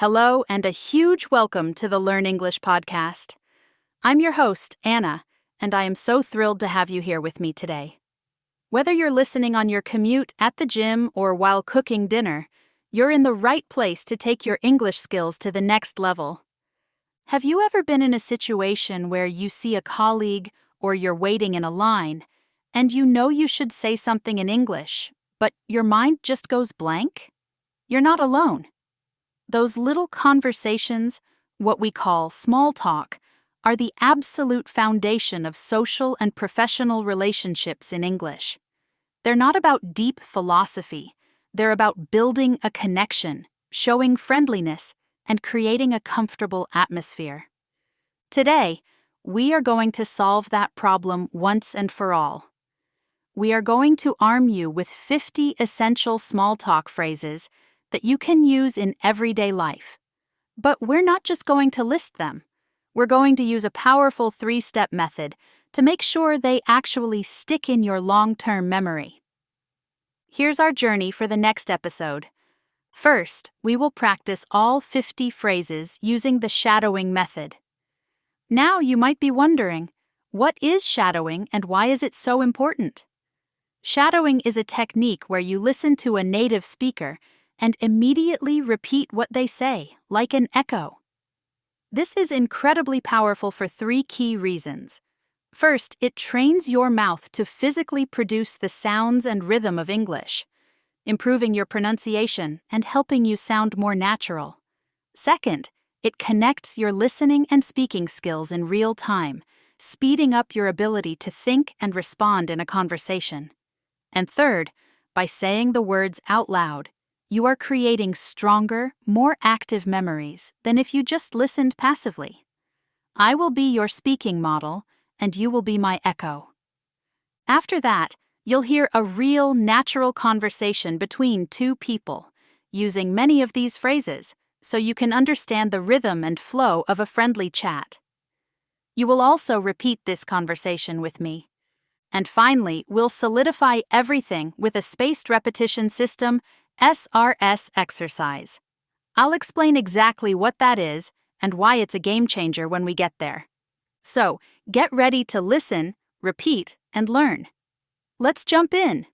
Hello, and a huge welcome to the Learn English podcast. I'm your host, Anna, and I am so thrilled to have you here with me today. Whether you're listening on your commute, at the gym, or while cooking dinner, you're in the right place to take your English skills to the next level. Have you ever been in a situation where you see a colleague or you're waiting in a line, and you know you should say something in English, but your mind just goes blank? You're not alone. Those little conversations, what we call small talk, are the absolute foundation of social and professional relationships in English. They're not about deep philosophy. They're about building a connection, showing friendliness, and creating a comfortable atmosphere. Today, we are going to solve that problem once and for all. We are going to arm you with 50 essential small talk phrases that you can use in everyday life. But we're not just going to list them. We're going to use a powerful 3-step method to make sure they actually stick in your long-term memory. Here's our journey for the next episode. First, we will practice all 50 phrases using the shadowing method. Now you might be wondering, what is shadowing and why is it so important? Shadowing is a technique where you listen to a native speaker and immediately repeat what they say, like an echo. This is incredibly powerful for 3 key reasons. First, it trains your mouth to physically produce the sounds and rhythm of English, improving your pronunciation and helping you sound more natural. Second, it connects your listening and speaking skills in real time, speeding up your ability to think and respond in a conversation. And third, by saying the words out loud, you are creating stronger, more active memories than if you just listened passively. I will be your speaking model, and you will be my echo. After that, you'll hear a real, natural conversation between 2 people, using many of these phrases, so you can understand the rhythm and flow of a friendly chat. You will also repeat this conversation with me. And finally, we'll solidify everything with a spaced repetition system SRS exercise. I'll explain exactly what that is and why it's a game changer when we get there. So, get ready to listen, repeat, and learn. Let's jump in.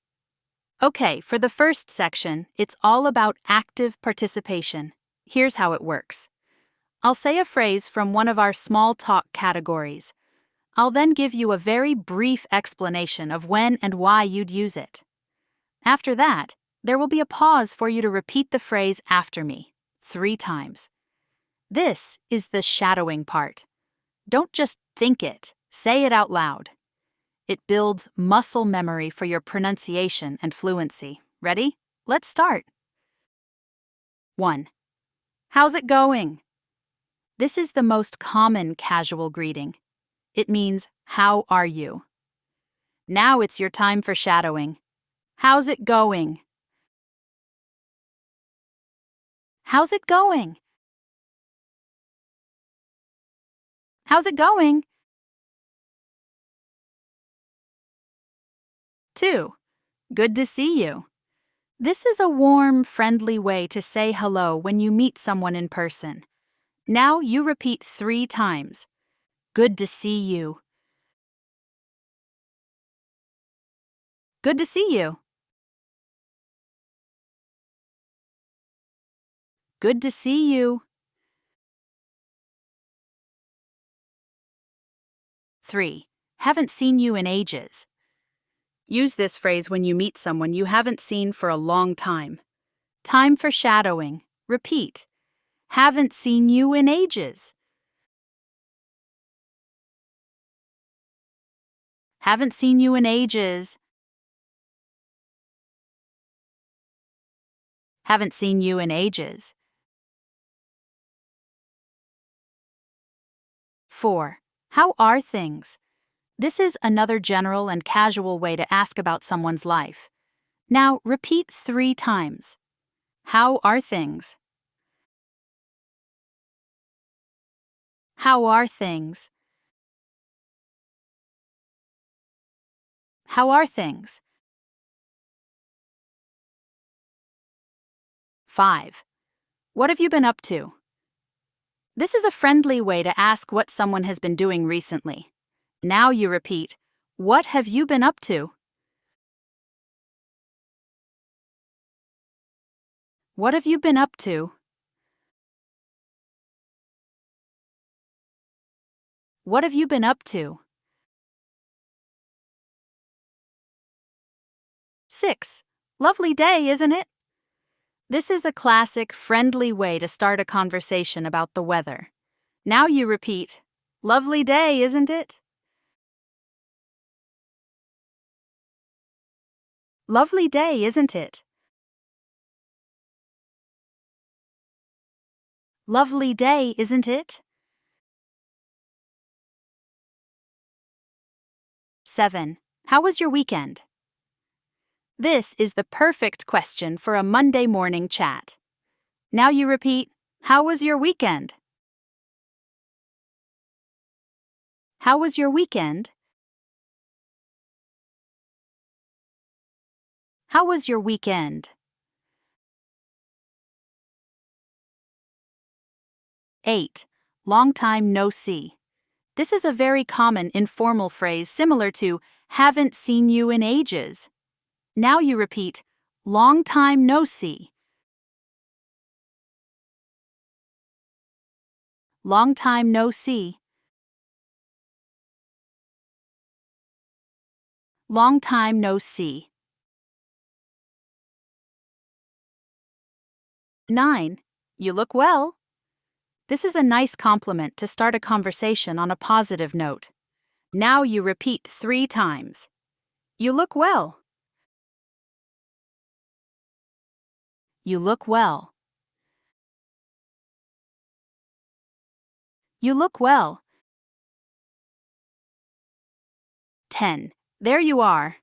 Okay, for the first section, it's all about active participation. Here's how it works. I'll say a phrase from one of our small talk categories. I'll then give you a very brief explanation of when and why you'd use it. After that, there will be a pause for you to repeat the phrase after me, 3 times. This is the shadowing part. Don't just think it, say it out loud. It builds muscle memory for your pronunciation and fluency. Ready? Let's start. 1. How's it going? This is the most common casual greeting. It means, how are you? Now it's your time for shadowing. How's it going? How's it going? How's it going? 2. Good to see you. This is a warm, friendly way to say hello when you meet someone in person. Now you repeat 3 times. Good to see you. Good to see you. Good to see you. 3. Haven't seen you in ages. Use this phrase when you meet someone you haven't seen for a long time. Time for shadowing. Repeat. Haven't seen you in ages. Haven't seen you in ages. Haven't seen you in ages. 4. How are things? This is another general and casual way to ask about someone's life. Now repeat 3 times. How are things? How are things? How are things? 5. What have you been up to? This is a friendly way to ask what someone has been doing recently. Now you repeat, what have you been up to? What have you been up to? What have you been up to? 6. Lovely day, isn't it? This is a classic, friendly way to start a conversation about the weather. Now you repeat, lovely day, isn't it? Lovely day, isn't it? Lovely day, isn't it? 7. How was your weekend? This is the perfect question for a Monday morning chat. Now you repeat, how was your weekend? How was your weekend? How was your weekend? 8. Long time no see. This is a very common informal phrase similar to haven't seen you in ages. Now you repeat, long time no see. Long time no see. Long time no see. 9. You look well. This is a nice compliment to start a conversation on a positive note. Now you repeat 3 times. You look well. You look well. You look well. 10. There you are.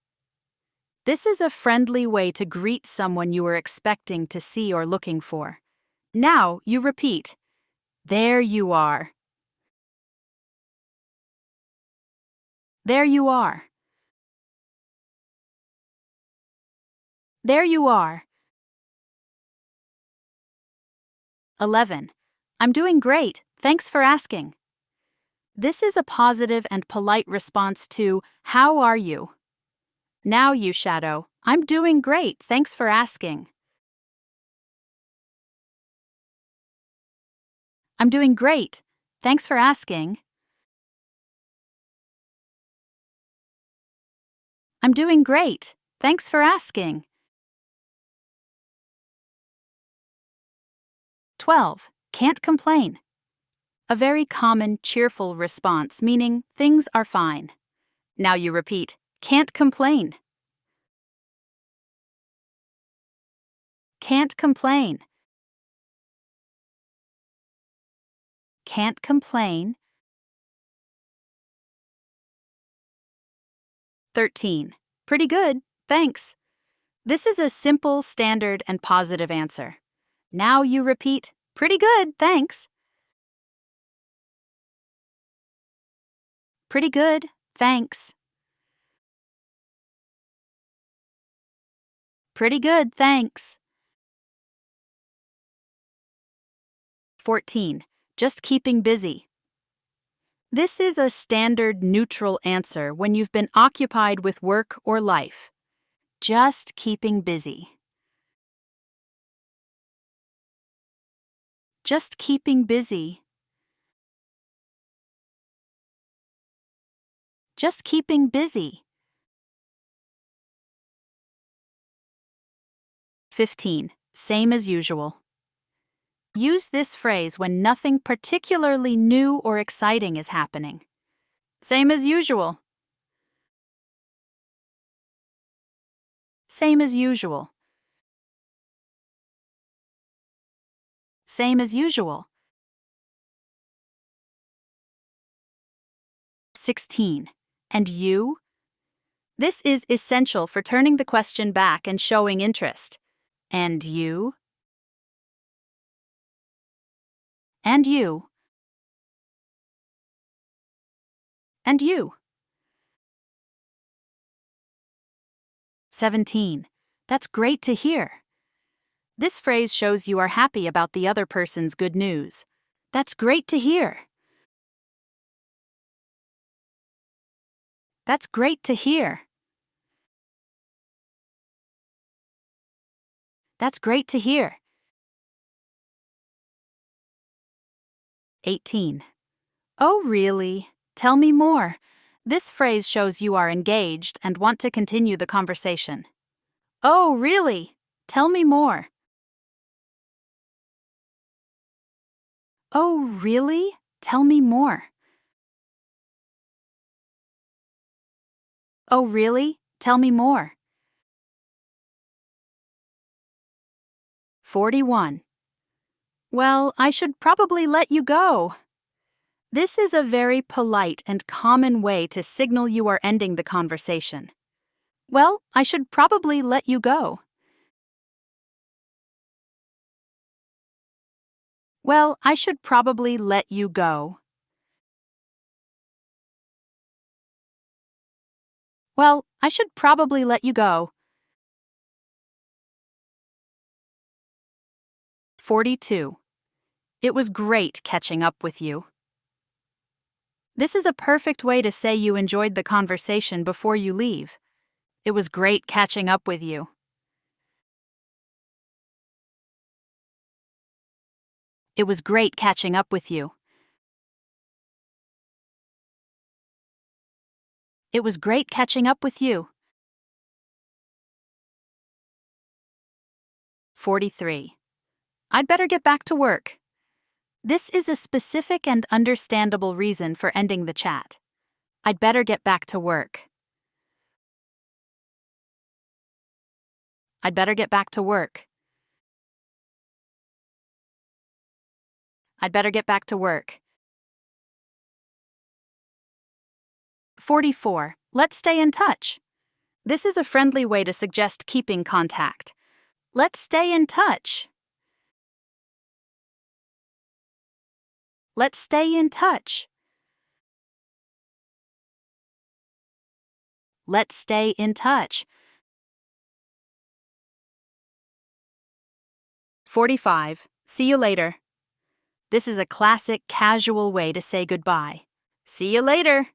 This is a friendly way to greet someone you were expecting to see or looking for. Now you repeat, there you are. There you are. There you are. 11. I'm doing great. Thanks for asking. This is a positive and polite response to, how are you? Now you shadow, I'm doing great. Thanks for asking. I'm doing great. Thanks for asking. I'm doing great. Thanks for asking. 12. Can't complain. A very common, cheerful response, meaning things are fine. Now you repeat, can't complain. Can't complain. Can't complain. 13. Pretty good, thanks. This is a simple, standard, and positive answer. Now you repeat, pretty good, thanks. Pretty good, thanks. Pretty good, thanks. 14. Just keeping busy. This is a standard neutral answer when you've been occupied with work or life. Just keeping busy. Just keeping busy. Just keeping busy. 15. Same as usual. Use this phrase when nothing particularly new or exciting is happening. Same as usual. Same as usual. Same as usual. 16. And you? This is essential for turning the question back and showing interest. And you? And you? And you? 17. That's great to hear. This phrase shows you are happy about the other person's good news. That's great to hear. That's great to hear. That's great to hear. 18. Oh, really? Tell me more. This phrase shows you are engaged and want to continue the conversation. Oh, really? Tell me more. Oh, really? Tell me more. Oh, really? Tell me more. 41. Well, I should probably let you go. This is a very polite and common way to signal you are ending the conversation. Well, I should probably let you go. Well, I should probably let you go. Well, I should probably let you go. 42. It was great catching up with you. This is a perfect way to say you enjoyed the conversation before you leave. It was great catching up with you. It was great catching up with you. It was great catching up with you. 43. I'd better get back to work. This is a specific and understandable reason for ending the chat. I'd better get back to work. I'd better get back to work. I'd better get back to work. 44. Let's stay in touch. This is a friendly way to suggest keeping contact. Let's stay in touch. Let's stay in touch. Let's stay in touch. 45. See you later. This is a classic casual way to say goodbye. See you later.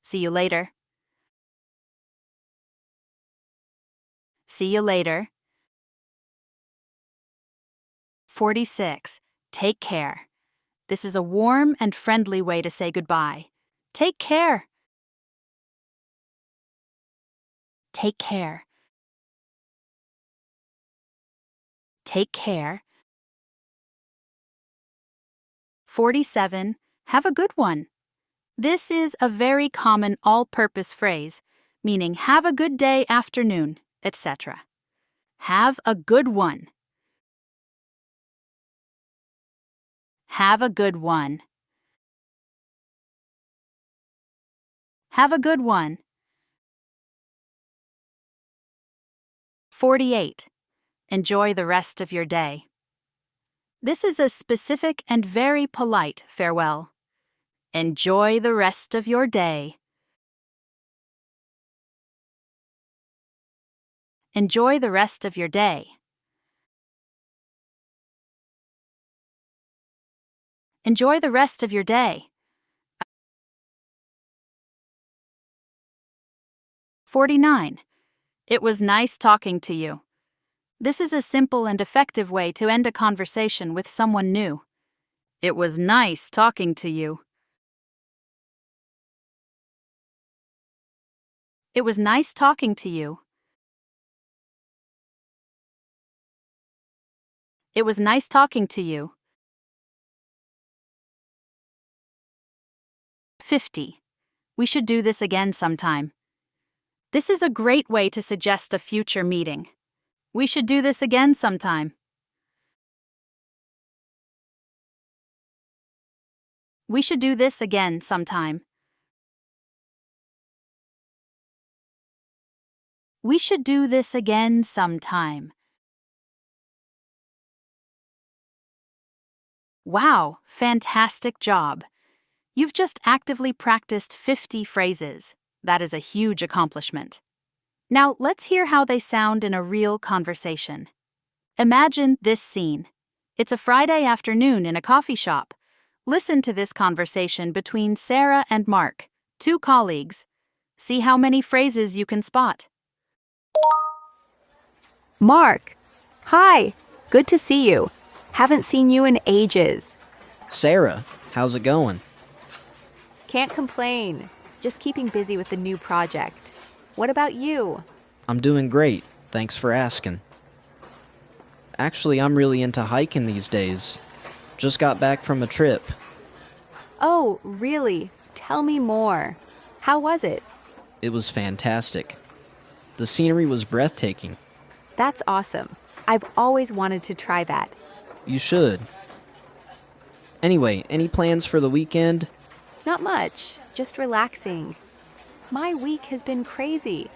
See you later. See you later. 46. Take care. This is a warm and friendly way to say goodbye. Take care. Take care. Take care. 47. Have a good one. This is a very common all-purpose phrase, meaning have a good day, afternoon, etc. Have a good one. Have a good one. Have a good one. 48. Enjoy the rest of your day. This is a specific and very polite farewell. Enjoy the rest of your day. Enjoy the rest of your day. Enjoy the rest of your day. 49. It was nice talking to you. This is a simple and effective way to end a conversation with someone new. It was nice talking to you. It was nice talking to you. It was nice talking to you. 50. We should do this again sometime. This is a great way to suggest a future meeting. We should do this again sometime. We should do this again sometime. We should do this again sometime. Wow, fantastic job. You've just actively practiced 50 phrases. That is a huge accomplishment. Now, let's hear how they sound in a real conversation. Imagine this scene. It's a Friday afternoon in a coffee shop. Listen to this conversation between Sarah and Mark, two colleagues. See how many phrases you can spot. Mark, hi. Good to see you. Haven't seen you in ages. Sarah, how's it going? Can't complain. Just keeping busy with the new project. What about you? I'm doing great, thanks for asking. Actually, I'm really into hiking these days. Just got back from a trip. Oh, really? Tell me more. How was it? It was fantastic. The scenery was breathtaking. That's awesome. I've always wanted to try that. You should. Anyway, any plans for the weekend? Not much, just relaxing. My week has been crazy.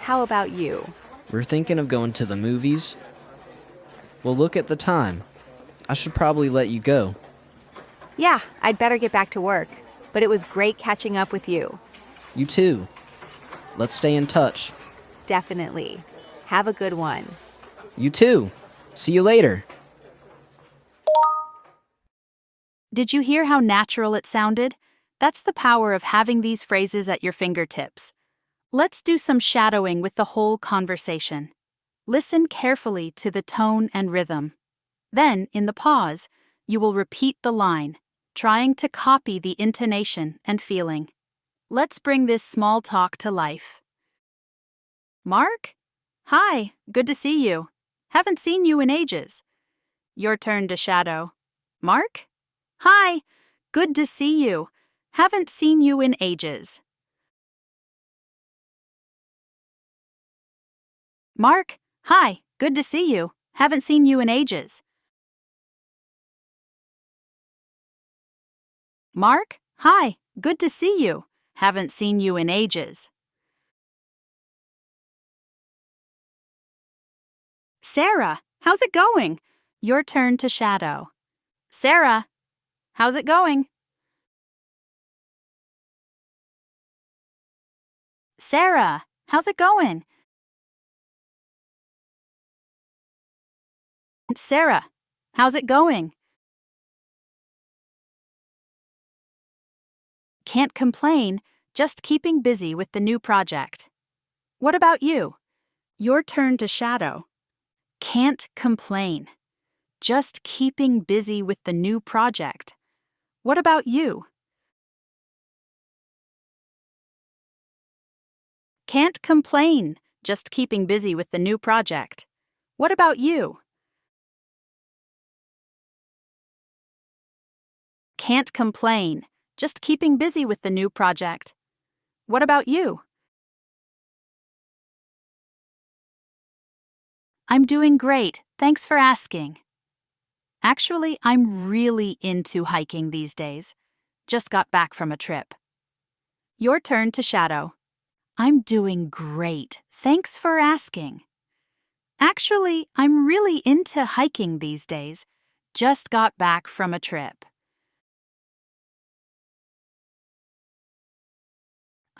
How about you? We're thinking of going to the movies. Well, look at the time. I should probably let you go. Yeah, I'd better get back to work. But it was great catching up with you. You too. Let's stay in touch. Definitely. Have a good one. You too. See you later. Did you hear how natural it sounded? That's the power of having these phrases at your fingertips. Let's do some shadowing with the whole conversation. Listen carefully to the tone and rhythm. Then, in the pause, you will repeat the line, trying to copy the intonation and feeling. Let's bring this small talk to life. Mark? Hi, good to see you. Haven't seen you in ages. Your turn to shadow. Mark? Hi, good to see you. Haven't seen you in ages. Mark? Hi, good to see you. Haven't seen you in ages. Mark? Hi, good to see you. Haven't seen you in ages. Sarah, how's it going? Your turn to shadow. Sarah, how's it going? Sarah, how's it going? Sarah, how's it going? Can't complain, just keeping busy with the new project. What about you? Your turn to shadow. Can't complain, just keeping busy with the new project. What about you? Can't complain, just keeping busy with the new project. What about you? Can't complain, just keeping busy with the new project. What about you? I'm doing great, thanks for asking. Actually, I'm really into hiking these days. Just got back from a trip. Your turn to shadow. I'm doing great, thanks for asking. Actually, I'm really into hiking these days. Just got back from a trip.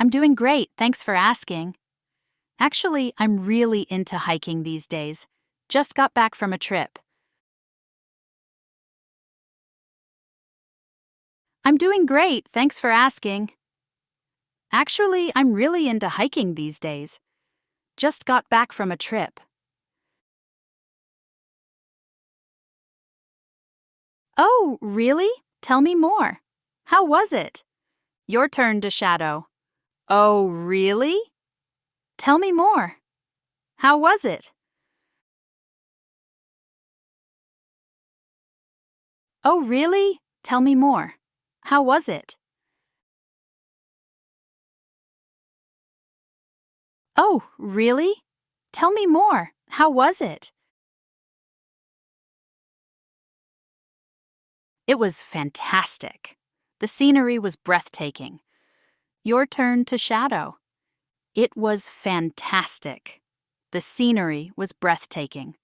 I'm doing great, thanks for asking. Actually, I'm really into hiking these days. Just got back from a trip. I'm doing great, thanks for asking. Actually, I'm really into hiking these days. Just got back from a trip. Oh, really? Tell me more. How was it? Your turn to shadow. Oh, really? Tell me more. How was it? Oh, really? Tell me more. How was it? Oh, really? Tell me more. How was it? It was fantastic. The scenery was breathtaking. Your turn to shadow. It was fantastic. The scenery was breathtaking.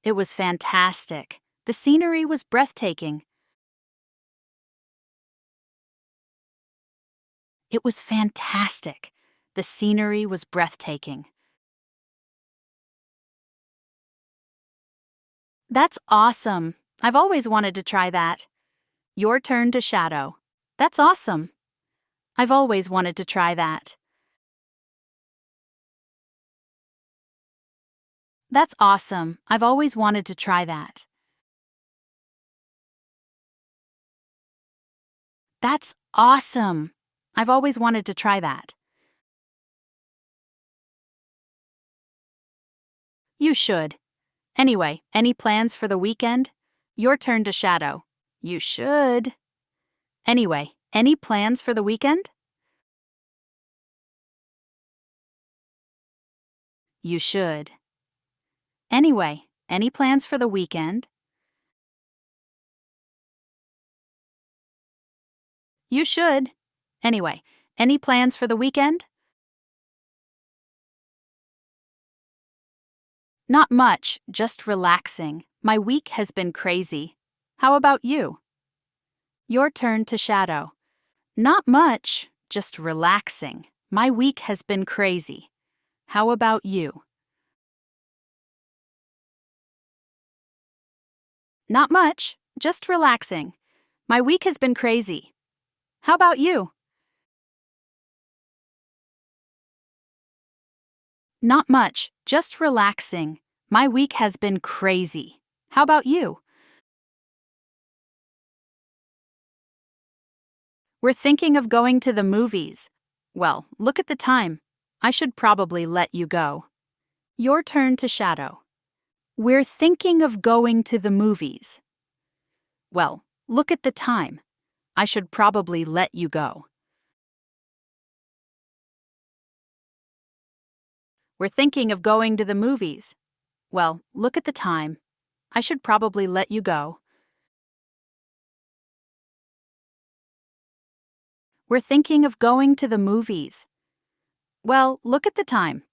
It was fantastic. The scenery was breathtaking. It was fantastic. The scenery was breathtaking. That's awesome. I've always wanted to try that. Your turn to shadow. That's awesome. I've always wanted to try that. That's awesome. I've always wanted to try that. That's awesome. I've always wanted to try that. You should. Anyway, any plans for the weekend? Your turn to shadow. You should. Anyway, any plans for the weekend? You should. Anyway, any plans for the weekend? You should. Anyway, any plans for the weekend? Not much, just relaxing. My week has been crazy. How about you? Your turn to shadow. Not much, just relaxing. My week has been crazy. How about you? Not much, just relaxing. My week has been crazy. How about you? Not much, just relaxing. My week has been crazy. How about you? We're thinking of going to the movies. Well, look at the time. I should probably let you go. Your turn to shadow. We're thinking of going to the movies. Well, look at the time. I should probably let you go. We're thinking of going to the movies. Well, look at the time. I should probably let you go. We're thinking of going to the movies. Well, look at the time.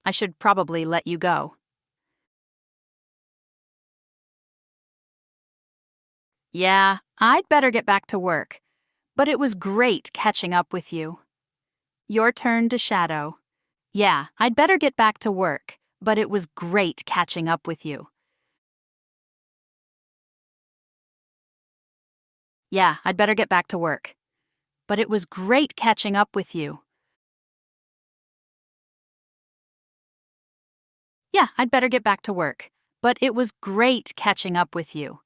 I should probably let you go. Yeah, I'd better get back to work. But it was great catching up with you. Your turn to shadow. Yeah, I'd better get back to work. But it was great catching up with you. Yeah, I'd better get back to work. But it was great catching up with you. Yeah, I'd better get back to work. But it was great catching up with you.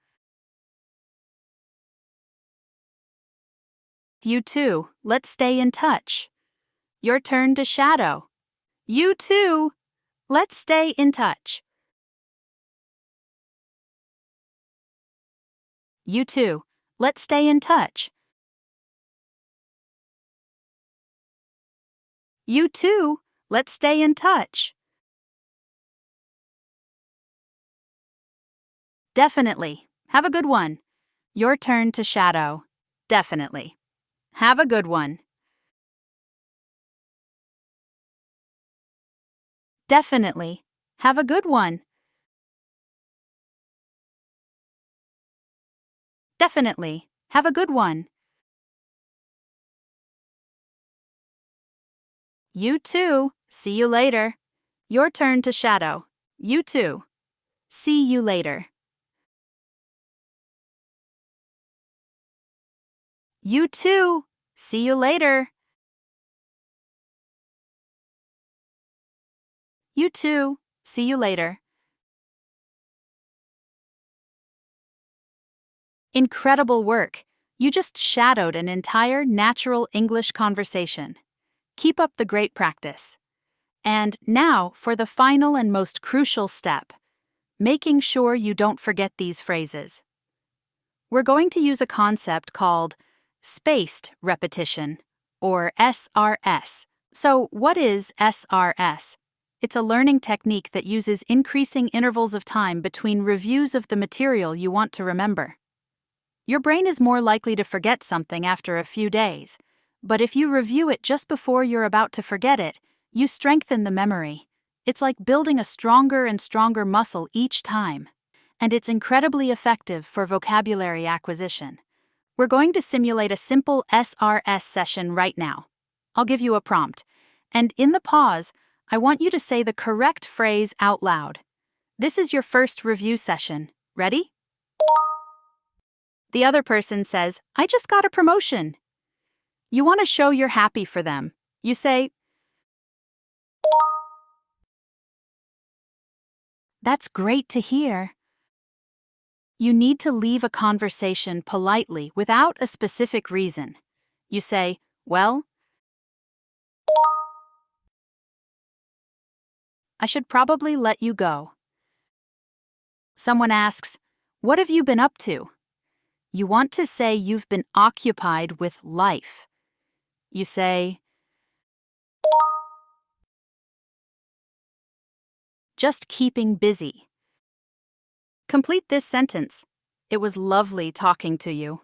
You too. Let's stay in touch. Your turn to shadow. You too. Let's stay in touch. You too. Let's stay in touch. You too. Let's stay in touch. Definitely. Have a good one. Your turn to shadow. Definitely. Have a good one. Definitely. Have a good one. Definitely. Have a good one. You too. See you later. Your turn to shadow. You too. See you later. You too. See you later. You too. See you later. Incredible work. You just shadowed an entire natural English conversation. Keep up the great practice. And now for the final and most crucial step, making sure you don't forget these phrases. We're going to use a concept called spaced repetition, or SRS. So, what is SRS? It's a learning technique that uses increasing intervals of time between reviews of the material you want to remember. Your brain is more likely to forget something after a few days, but if you review it just before you're about to forget it, you strengthen the memory. It's like building a stronger and stronger muscle each time, and it's incredibly effective for vocabulary acquisition. We're going to simulate a simple SRS session right now. I'll give you a prompt, and in the pause, I want you to say the correct phrase out loud. This is your first review session. Ready? The other person says, I just got a promotion. You want to show you're happy for them. You say, That's great to hear. You need to leave a conversation politely without a specific reason. You say, Well, I should probably let you go. Someone asks, What have you been up to? You want to say you've been occupied with life. You say, Just keeping busy. Complete this sentence. It was lovely talking to you.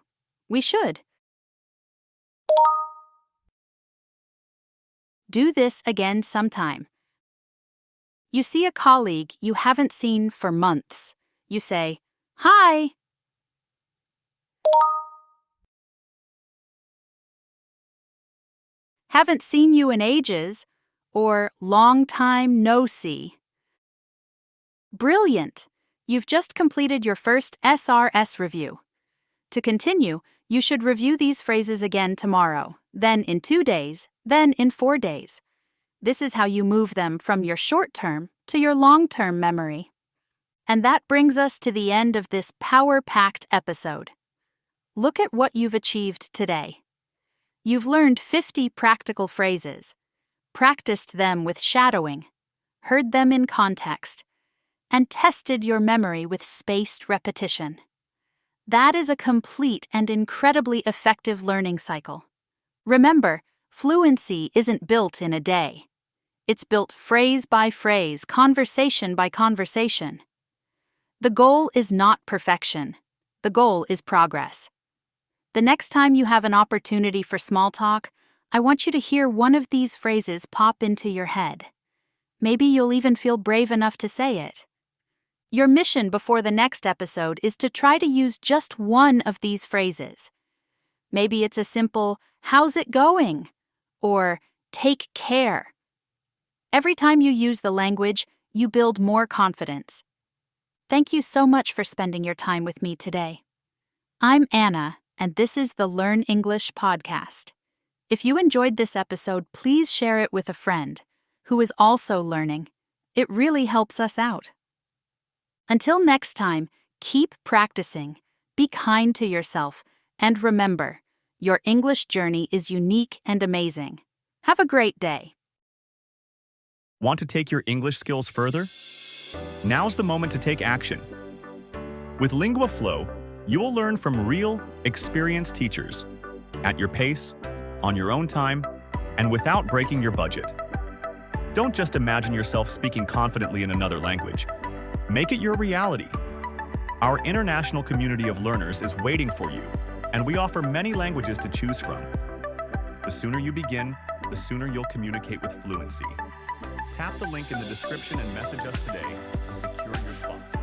We should. Do this again sometime. You see a colleague you haven't seen for months. You say, Hi. Haven't seen you in ages, or long time no see. Brilliant! You've just completed your first SRS review. To continue, you should review these phrases again tomorrow, then in 2 days, then in 4 days. This is how you move them from your short-term to your long-term memory. And that brings us to the end of this power-packed episode. Look at what you've achieved today. You've learned 50 practical phrases, practiced them with shadowing, heard them in context, and tested your memory with spaced repetition. That is a complete and incredibly effective learning cycle. Remember, fluency isn't built in a day. It's built phrase by phrase, conversation by conversation. The goal is not perfection. The goal is progress. The next time you have an opportunity for small talk, I want you to hear one of these phrases pop into your head. Maybe you'll even feel brave enough to say it. Your mission before the next episode is to try to use just one of these phrases. Maybe it's a simple, how's it going? Or take care. Every time you use the language, you build more confidence. Thank you so much for spending your time with me today. I'm Anna, and this is the Learn English podcast. If you enjoyed this episode, please share it with a friend who is also learning. It really helps us out. Until next time, keep practicing, be kind to yourself, and remember, your English journey is unique and amazing. Have a great day. Want to take your English skills further? Now's the moment to take action. With Lingua Flow, you will learn from real, experienced teachers, at your pace, on your own time, and without breaking your budget. Don't just imagine yourself speaking confidently in another language. Make it your reality. Our international community of learners is waiting for you, and we offer many languages to choose from. The sooner you begin, the sooner you'll communicate with fluency. Tap the link in the description and message us today to secure your spot.